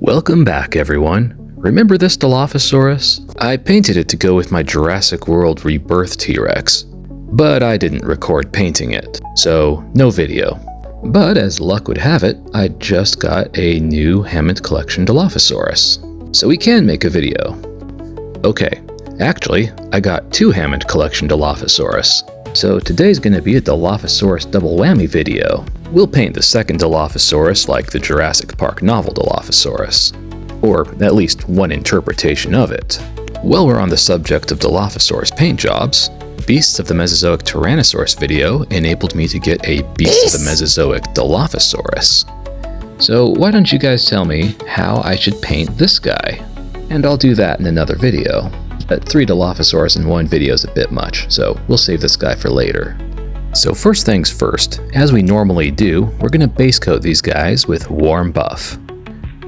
Welcome back, everyone. Remember this Dilophosaurus? I painted it to go with my Jurassic World Rebirth T-Rex, but I didn't record painting it, so no video. But as luck would have it, I just got a new Hammond Collection Dilophosaurus, so we can make a video. Okay, actually, I got two Hammond Collection Dilophosaurus, so today's gonna be a Dilophosaurus double whammy video. We'll paint the second Dilophosaurus like the Jurassic Park novel Dilophosaurus, or at least one interpretation of it. While we're on the subject of Dilophosaurus paint jobs, Beasts of the Mesozoic Tyrannosaurus video enabled me to get a Beasts of the Mesozoic Dilophosaurus. So why don't you guys tell me how I should paint this guy? And I'll do that in another video. But 3 Dilophosaurus in one video is a bit much, so we'll save this guy for later. So first things first, as we normally do, we're going to base coat these guys with warm buff.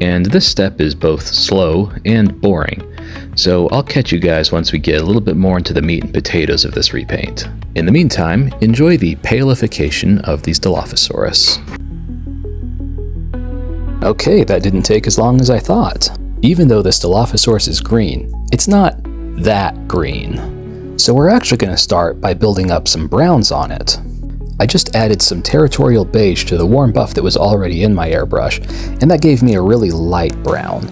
And this step is both slow and boring, so I'll catch you guys once we get a little bit more into the meat and potatoes of this repaint. In the meantime, enjoy the palification of these Dilophosaurus. Okay, that didn't take as long as I thought. Even though this Dilophosaurus is green, it's not that green. So we're actually going to start by building up some browns on it. I just added some territorial beige to the warm buff that was already in my airbrush, and that gave me a really light brown.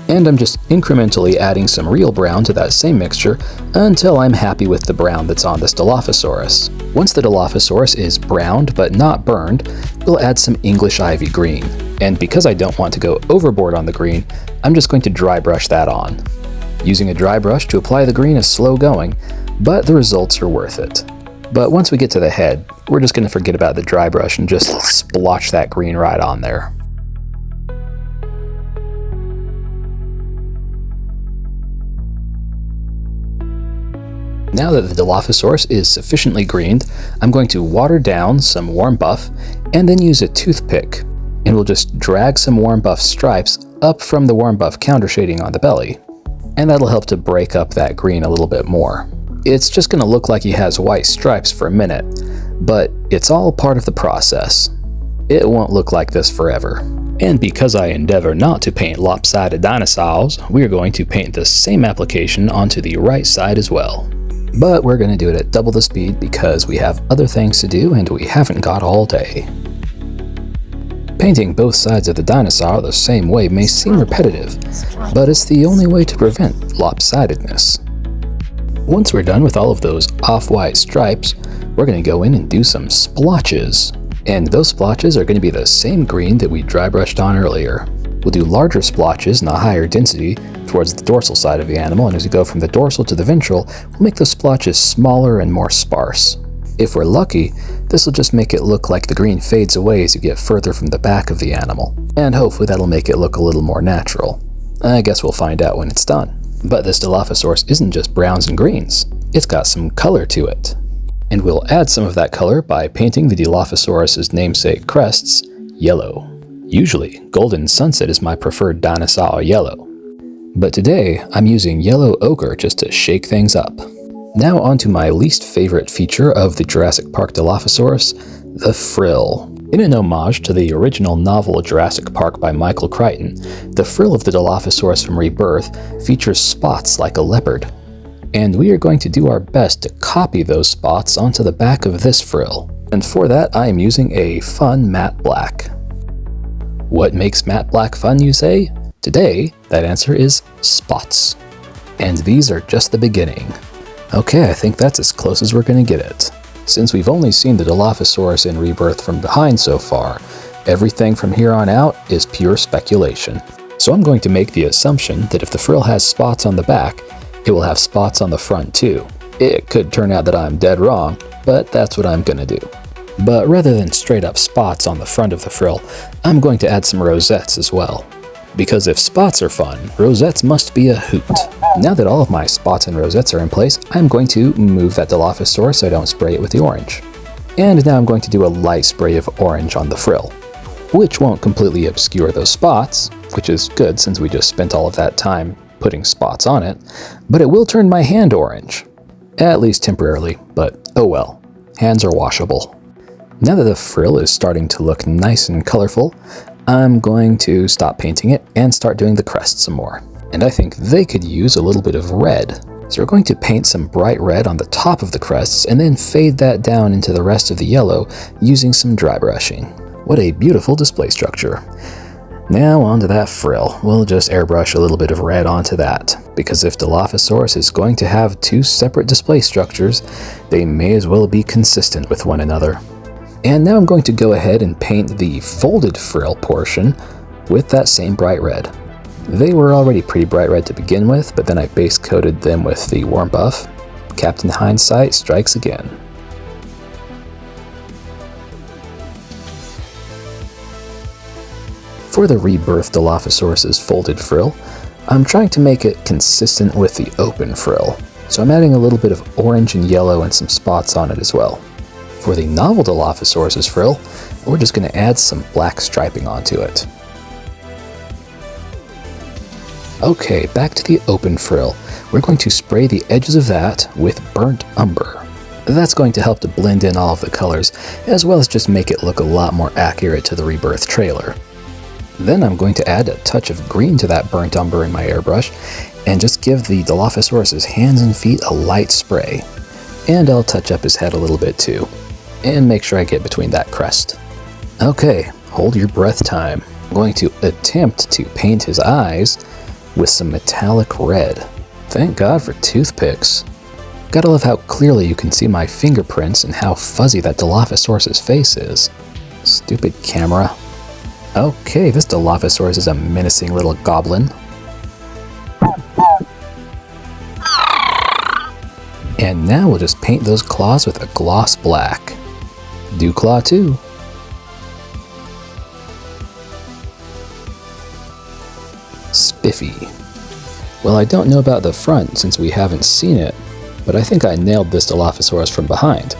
And I'm just incrementally adding some real brown to that same mixture until I'm happy with the brown that's on this Dilophosaurus. Once the Dilophosaurus is browned but not burned, we'll add some English ivy green. And because I don't want to go overboard on the green, I'm just going to dry brush that on. Using a dry brush to apply the green is slow going, but the results are worth it. But once we get to the head, we're just going to forget about the dry brush and just splotch that green right on there. Now that the Dilophosaurus is sufficiently greened, I'm going to water down some warm buff and then use a toothpick, and we'll just drag some warm buff stripes up from the warm buff counter shading on the belly, and that'll help to break up that green a little bit more. It's just going to look like he has white stripes for a minute, but it's all part of the process. It won't look like this forever. And because I endeavor not to paint lopsided dinosaurs, we're going to paint the same application onto the right side as well. But we're going to do it at double the speed because we have other things to do and we haven't got all day. Painting both sides of the dinosaur the same way may seem repetitive, but it's the only way to prevent lopsidedness. Once we're done with all of those off-white stripes, we're going to go in and do some splotches. And those splotches are going to be the same green that we dry brushed on earlier. We'll do larger splotches in a higher density towards the dorsal side of the animal, and as we go from the dorsal to the ventral, we'll make those splotches smaller and more sparse. If we're lucky, this will just make it look like the green fades away as you get further from the back of the animal, and hopefully that'll make it look a little more natural. I guess we'll find out when it's done. But this Dilophosaurus isn't just browns and greens, it's got some color to it. And we'll add some of that color by painting the Dilophosaurus's namesake crests yellow. Usually, Golden Sunset is my preferred dinosaur yellow. But today, I'm using yellow ochre just to shake things up. Now onto my least favorite feature of the Jurassic Park Dilophosaurus, the frill. In an homage to the original novel Jurassic Park by Michael Crichton, the frill of the Dilophosaurus from Rebirth features spots like a leopard. And we are going to do our best to copy those spots onto the back of this frill. And for that, I am using a fun matte black. What makes matte black fun, you say? Today, that answer is spots. And these are just the beginning. Okay, I think that's as close as we're going to get it. Since we've only seen the Dilophosaurus in Rebirth from behind so far, everything from here on out is pure speculation. So I'm going to make the assumption that if the frill has spots on the back, it will have spots on the front too. It could turn out that I'm dead wrong, but that's what I'm going to do. But rather than straight up spots on the front of the frill, I'm going to add some rosettes as well. Because if spots are fun, rosettes must be a hoot. Now that all of my spots and rosettes are in place, I'm going to move that Dilophosaurus so I don't spray it with the orange. And now I'm going to do a light spray of orange on the frill, which won't completely obscure those spots, which is good since we just spent all of that time putting spots on it, but it will turn my hand orange. At least temporarily, but oh well, hands are washable. Now that the frill is starting to look nice and colorful, I'm going to stop painting it and start doing the crest some more. And I think they could use a little bit of red. So we're going to paint some bright red on the top of the crests and then fade that down into the rest of the yellow using some dry brushing. What a beautiful display structure. Now onto that frill. We'll just airbrush a little bit of red onto that, because if Dilophosaurus is going to have two separate display structures, they may as well be consistent with one another. And now I'm going to go ahead and paint the folded frill portion with that same bright red. They were already pretty bright red to begin with, but then I base coated them with the warm buff. Captain Hindsight strikes again. For the Rebirth Dilophosaurus's folded frill, I'm trying to make it consistent with the open frill, so I'm adding a little bit of orange and yellow and some spots on it as well. For the novel Dilophosaurus's frill, we're just going to add some black striping onto it. Okay, back to the open frill. We're going to spray the edges of that with burnt umber. That's going to help to blend in all of the colors, as well as just make it look a lot more accurate to the Rebirth trailer. Then I'm going to add a touch of green to that burnt umber in my airbrush, and just give the Dilophosaurus's hands and feet a light spray. And I'll touch up his head a little bit too, and make sure I get between that crest. Okay, hold your breath time. I'm going to attempt to paint his eyes with some metallic red. Thank God for toothpicks. Gotta love how clearly you can see my fingerprints and how fuzzy that Dilophosaurus's face is. Stupid camera. Okay, this Dilophosaurus is a menacing little goblin. And now we'll just paint those claws with a gloss black. Do claw 2. Spiffy. Well, I don't know about the front since we haven't seen it, but I think I nailed this Dilophosaurus from behind.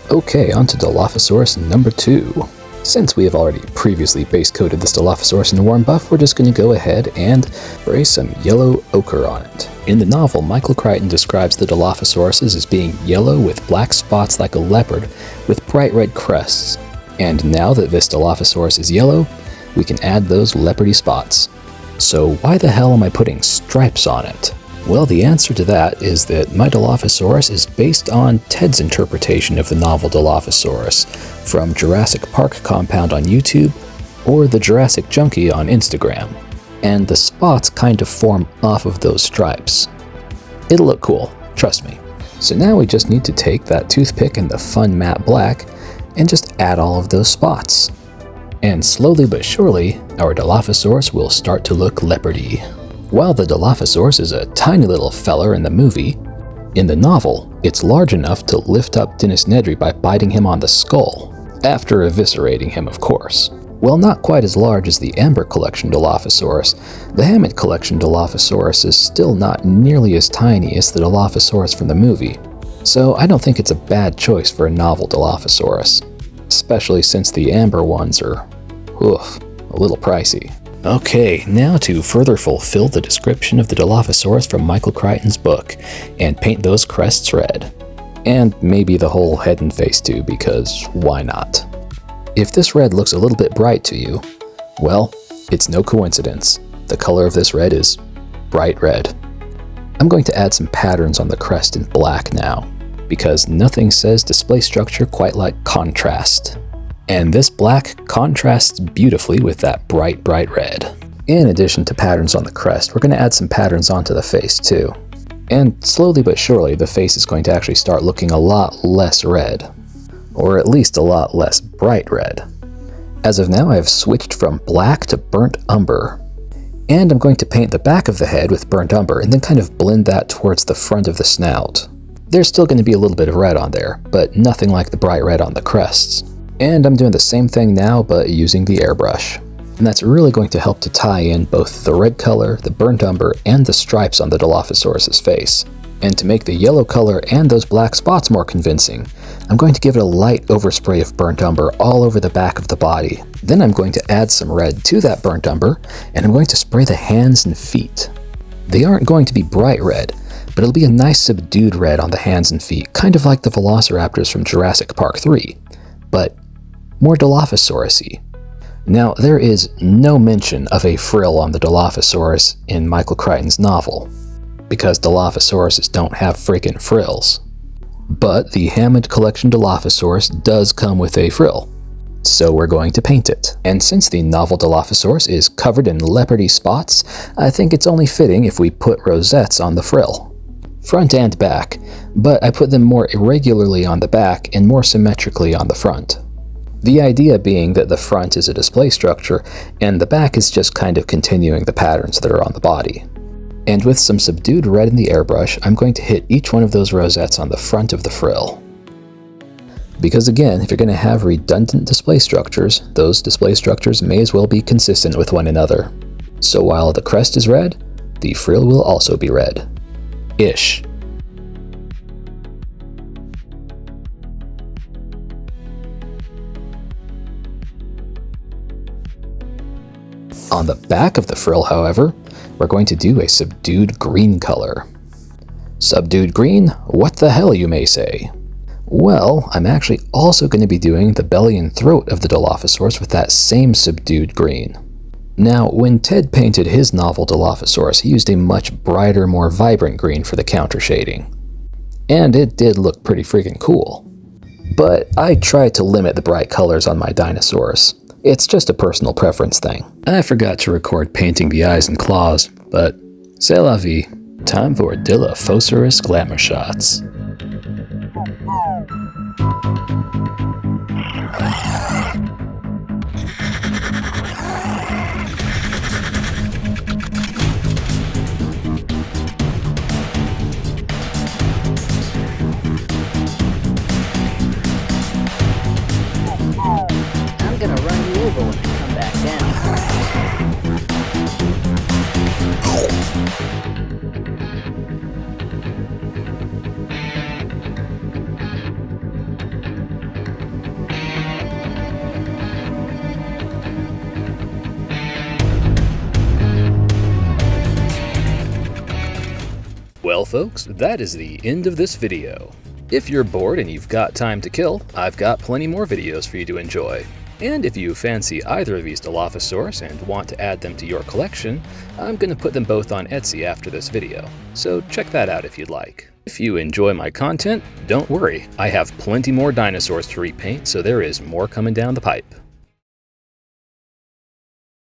Okay, on to Dilophosaurus number 2. Since we have already previously base coated this Dilophosaurus in warm buff, we're just going to go ahead and spray some yellow ochre on it. In the novel, Michael Crichton describes the Dilophosaurus as being yellow with black spots like a leopard with bright red crests. And now that this Dilophosaurus is yellow, we can add those leopardy spots. So why the hell am I putting stripes on it? Well, the answer to that is that my Dilophosaurus is based on Ted's interpretation of the novel Dilophosaurus from Jurassic Park Compound on YouTube or the Jurassic Junkie on Instagram, and the spots kind of form off of those stripes. It'll look cool, trust me. So now we just need to take that toothpick and the fun matte black and just add all of those spots. And slowly but surely, our Dilophosaurus will start to look leopardy. While the Dilophosaurus is a tiny little feller in the movie, in the novel, it's large enough to lift up Dinis Nedry by biting him on the skull, after eviscerating him, of course. While not quite as large as the Amber Collection Dilophosaurus, the Hammond Collection Dilophosaurus is still not nearly as tiny as the Dilophosaurus from the movie, so I don't think it's a bad choice for a novel Dilophosaurus, especially since the Amber ones are, a little pricey. Okay, now to further fulfill the description of the Dilophosaurus from Michael Crichton's book, and paint those crests red. And maybe the whole head and face too, because why not? If this red looks a little bit bright to you, well, it's no coincidence. The color of this red is bright red. I'm going to add some patterns on the crest in black now, because nothing says display structure quite like contrast. And this black contrasts beautifully with that bright red. In addition to patterns on the crest, we're going to add some patterns onto the face too. And slowly but surely, the face is going to actually start looking a lot less red. Or at least a lot less bright red. As of now, I have switched from black to burnt umber. And I'm going to paint the back of the head with burnt umber and then kind of blend that towards the front of the snout. There's still going to be a little bit of red on there, but nothing like the bright red on the crests. And I'm doing the same thing now, but using the airbrush. And that's really going to help to tie in both the red color, the burnt umber, and the stripes on the Dilophosaurus's face. And to make the yellow color and those black spots more convincing, I'm going to give it a light overspray of burnt umber all over the back of the body. Then I'm going to add some red to that burnt umber, and I'm going to spray the hands and feet. They aren't going to be bright red, but it'll be a nice subdued red on the hands and feet, kind of like the velociraptors from Jurassic Park 3. But more Dilophosaurus-y. Now, there is no mention of a frill on the Dilophosaurus in Michael Crichton's novel, because Dilophosauruses don't have freaking frills. But the Hammond Collection Dilophosaurus does come with a frill, so we're going to paint it. And since the novel Dilophosaurus is covered in leopardy spots, I think it's only fitting if we put rosettes on the frill. Front and back, but I put them more irregularly on the back and more symmetrically on the front. The idea being that the front is a display structure, and the back is just kind of continuing the patterns that are on the body. And with some subdued red in the airbrush, I'm going to hit each one of those rosettes on the front of the frill. Because again, if you're going to have redundant display structures, those display structures may as well be consistent with one another. So while the crest is red, the frill will also be red. Ish. On the back of the frill, however, we're going to do a subdued green color. Subdued green? What the hell, you may say? Well, I'm actually also going to be doing the belly and throat of the Dilophosaurus with that same subdued green. Now, when Ted painted his novel Dilophosaurus, he used a much brighter, more vibrant green for the counter shading. And it did look pretty freaking cool. But I tried to limit the bright colors on my dinosaurs. It's just a personal preference thing. I forgot to record painting the eyes and claws, but c'est la vie. Time for Dilophosaurus glamour shots. I'm gonna run you over when I come back down. Well folks, that is the end of this video. If you're bored and you've got time to kill, I've got plenty more videos for you to enjoy. And if you fancy either of these Dilophosaurus and want to add them to your collection, I'm going to put them both on Etsy after this video, so check that out if you'd like. If you enjoy my content, don't worry, I have plenty more dinosaurs to repaint, so there is more coming down the pipe.